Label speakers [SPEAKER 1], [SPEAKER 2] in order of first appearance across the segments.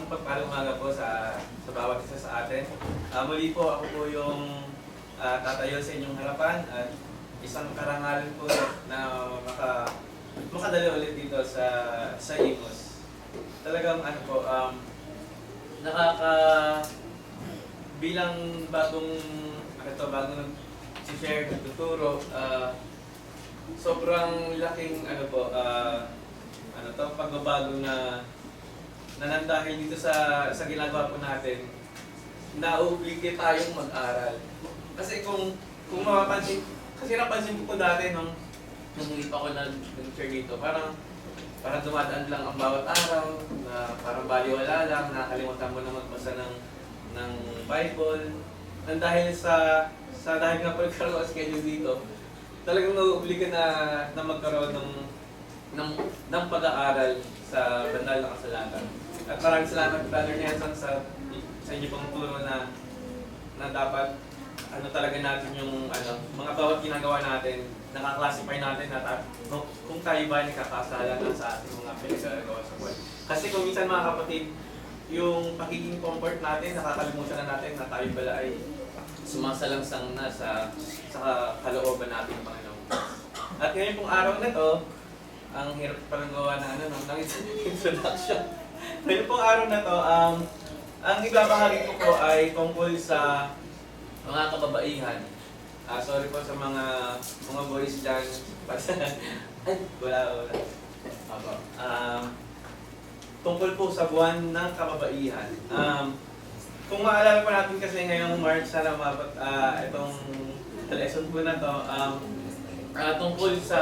[SPEAKER 1] pagpalang umaga po sa bawat isa sa atin. Muli po ako po yung tatayo sa inyong harapan at isang karangalan po na makadala ulit dito sa Imos. Talagang ano po, bilang bagong nag-share, nagtuturo, sobrang laking pagbabago na nandahil dito sa ginagawa po natin, nauubligate tayong mag-aral. Kasi kung mapapansin, kasi napansin ko po dati nung hindi pa ako nag-share dito, parang dumadaan lang ang bawat araw, na parang baliwala lang, nakakalimutan mo na magbasa ng Bible. Nang dahil dahil nga po nagkaroon ang schedule dito, talagang nauubligate na magkaroon ng pag-aaral sa banal na kasalatan. At maraming salamat, Brother Nelson, sa inyo pong turo na dapat talaga natin yung mga bawat ginagawa natin, nakaklasify natin na kung tayo ba nakakasala na sa ating mga pinagagawa sa buhay. Kasi kung minsan mga kapatid, yung pagiging comfort natin, nakakalimutan na natin na tayo pala ay sumasalangsang na sa kalooban natin, Panginoon. At ngayon pong araw na to, ang hirap palang gawa ng introduction. Ngayon pong araw na to, ang ibabahagi ko po ay tungkol sa mga kababaihan. Sorry po sa mga boys dyan. Ay, wala. Tungkol po sa buwan ng kababaihan. Kung maalala po natin kasi ngayong March, sana umabot itong lesson po na to, tungkol sa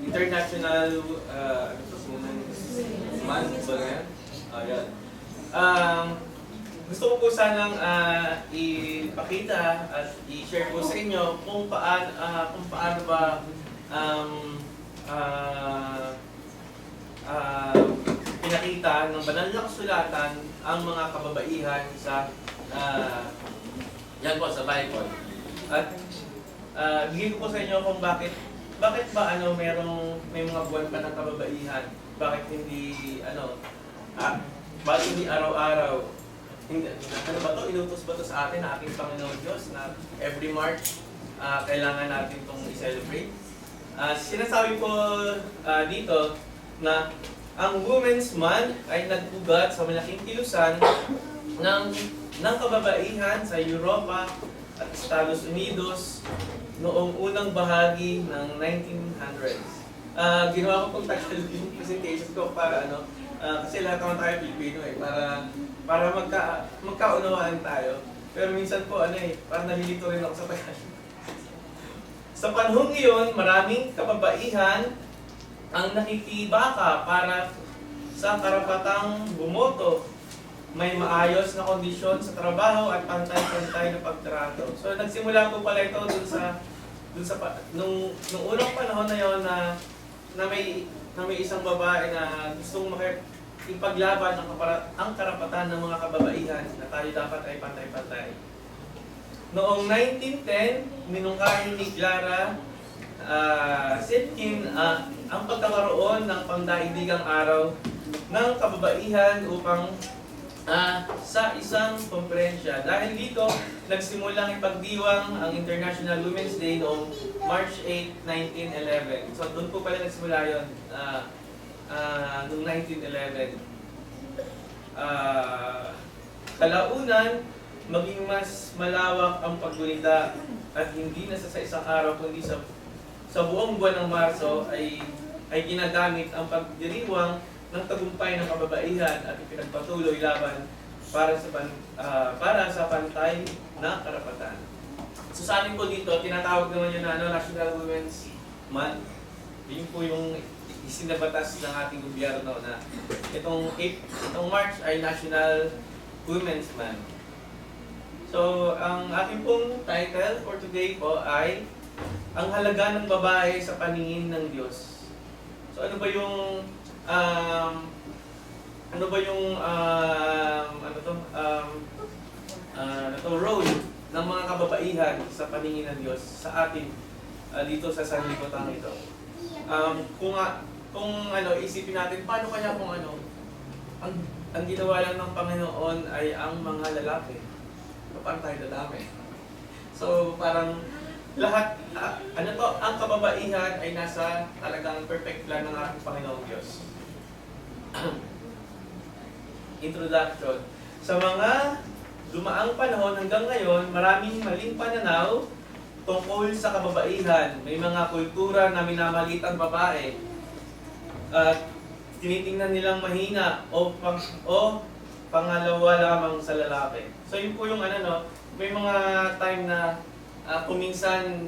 [SPEAKER 1] International Month ba yan? Gusto ko po sanang ipakita at i-share po sa inyo kung paano ba pinakita ng banal na kasulatan ang mga kababaihan sa yan po sa Bible. At bigyan ko po sa inyo kung bakit ba may mga buwan pa ng kababaihan? Bakit hindi bakit hindi araw-araw? Ano ba to? Inutos ba to sa atin na ating Panginoon Diyos na every March kailangan natin itong i-celebrate? Sinasabi po dito na ang Women's Month ay nag-ugat sa malaking kilusan ng kababaihan sa Europa at Estados Unidos noong unang bahagi ng 1900s. Ginawa ko pong Tagalog yung presentation ko para kasi lahat naman tayo Pilipino para magkaunawaan tayo. Pero minsan po parang nalilito rin ako sa Tagalog. Sa panahong iyon, maraming kababaihan ang nakikibaka para sa karapatang bumoto. May maayos na kondisyon sa trabaho at pantay-pantay na pagtrato. So nagsimula po pala ito nung unang panahon na yon na may isang babae na gustong ipaglaban ang karapatan ng mga kababaihan na tayo dapat ay pantay-pantay. Noong 1910, minungkahi ni Clara Zetkin ang pagkakaroon ng pangdaigdigang araw ng kababaihan upang sa isang komperensya. Dahil dito, nagsimulang ipagdiwang ang International Women's Day noong March 8, 1911. So doon po pala nagsimula yun, noong 1911. Kalaunan, maging mas malawak ang paggunita at hindi na sa isang araw kundi sa buong buwan ng Marso ay ginagamit ang pagdiriwang ng tagumpay ng kababaihan at ipinagpatuloy laban para sa pantay na karapatan. So sa amin po dito, tinatawag naman yun na National Women's Month. Yun po yung isinabatas ng ating gobyerno na itong March ay National Women's Month. So ang aking pong title for today po ay ang halaga ng babae sa paningin ng Diyos. So ano ba yung role ng mga kababaihan sa paningin ng Diyos sa atin dito sa sanlibutan ito? Kung isipin natin paano kaya kung ang ang ginawa lang ng Panginoon ay ang mga lalaki. Paano tayo lalaki? So parang lahat, ang kababaihan ay nasa talagang perfect plan ng ating Panginoong Diyos. Introduction. Sa mga dumaang panahon hanggang ngayon, maraming maling pananaw tungkol sa kababaihan. May mga kultura na minamalit ang babae at tinitingnan nilang mahina o pangalawa lamang sa lalaki. So yun po yung may mga time na kuminsan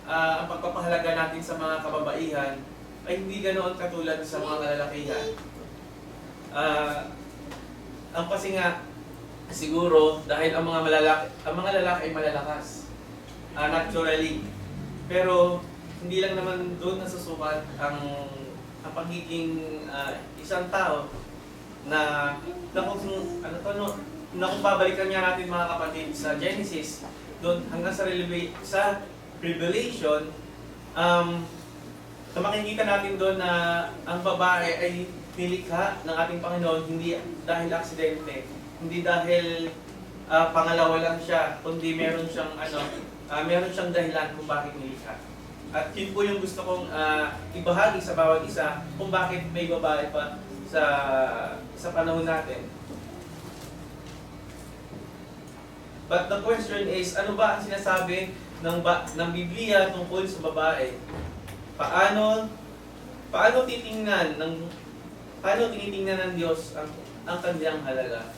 [SPEAKER 1] ang pagpapahalaga natin sa mga kababaihan ay hindi ganoon katulad sa mga lalakihan. Ang kasi nga siguro dahil ang mga lalaki ay malalakas naturally. Pero hindi lang naman doon nasusukat ang pagiging isang tao na kung babalikan niya natin mga kapatid sa Genesis doon hanggang sa Revelation, makikita natin doon na ang babae ay nilikha ng ating Panginoon hindi dahil aksidente, hindi dahil pangalawa lang siya, kundi meron siyang dahilan kung bakit nilikha. At yun po yung gusto kong ibahagi sa bawat isa kung bakit may babae pa sa panahon natin. But the question is, ano ba ang sinasabi ng Biblia tungkol sa babae? Paano tinitingnan ng Diyos ang kanyang halaga?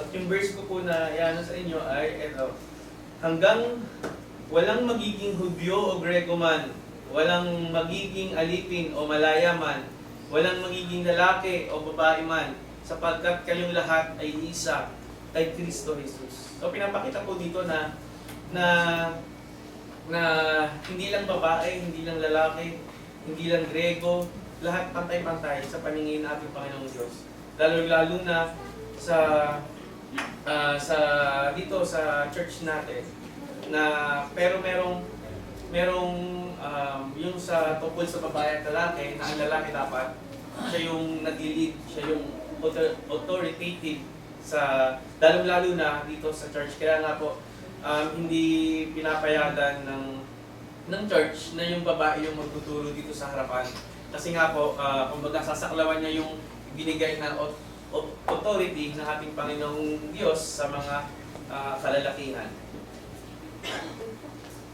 [SPEAKER 1] At yung verse ko po na iano sa inyo ay ito. Hanggang walang magiging Hudyo o Grego man, walang magiging alipin o malaya man, walang magiging lalaki o babae man, sapagkat kayong lahat ay isa kay Kristo Jesus. So pinapakita po dito na hindi lang babae, hindi lang lalaki, hindi lang Grego, lahat pantay-pantay sa paningin ng ating Panginoong Diyos. Lalo-lalo na dito sa church natin pero merong yung sa tungkol sa babae at lalaki na ang lalaki dapat siya yung nag-lead, siya yung authoritative lalo-lalo na dito sa church. Kaya nga po hindi pinapayagan ng church na yung babae yung magtuturo dito sa harapan. Kasi nga po, kumbaga sasaklawan niya yung binigay na authority ng ating Panginoong Diyos sa mga kalalakihan.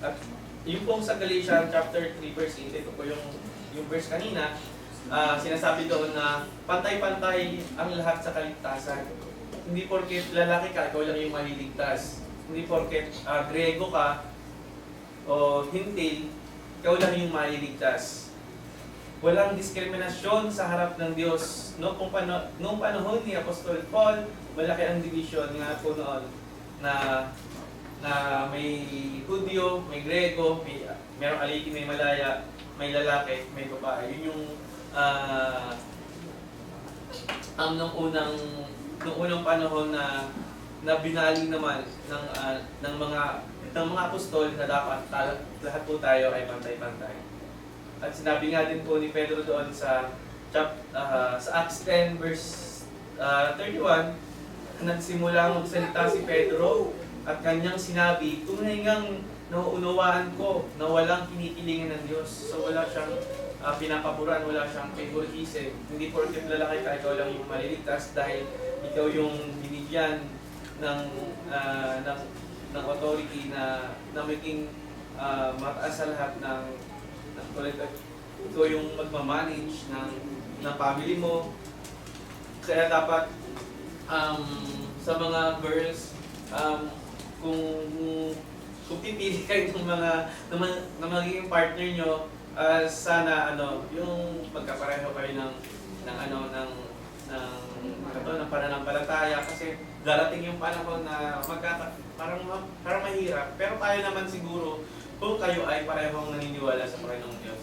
[SPEAKER 1] At yung pong sa Galatians chapter 3 verse 8, ito po yung verse kanina, sinasabi doon na pantay-pantay ang lahat sa kaligtasan. Hindi porket lalaki ka, ikaw lang yung maliligtas. Hindi porket Grego ka o Hintil, ikaw lang yung maliligtas. Walang diskriminasyon sa harap ng Diyos. Noong panahon ni Apostol Paul, malaki ang division nga po noon na may Hudyo, may Grego, merong alipin, may malaya, may lalaki, may babae. Yun yung nung unang panahon na binali naman ng mga apostol na dapat lahat po tayo ay pantay-pantay. At sinabi nga din po ni Pedro doon sa Acts 10 verse 31, nagsimula magsalita si Pedro at kanyang sinabi, tunay ngang nauunawaan ko na walang kinikilingan ng Diyos. So wala siyang pinapaboran, wala siyang favoritism. Hindi porket lalaki ka, ikaw lang yung maliligtas dahil ikaw yung binigyan ng authority na maging mataas sa lahat ng ikaw yung magmamanage ng family mo. Kaya dapat sa mga girls, kung pipili kayo ng na magiging partner nyo, sana yung magkapareho kayo ng pananampalataya, kasi darating yung panahon na parang mahirap, pero tayo naman siguro kung kayo ay parehong naniniwala sa Panginoong Diyos.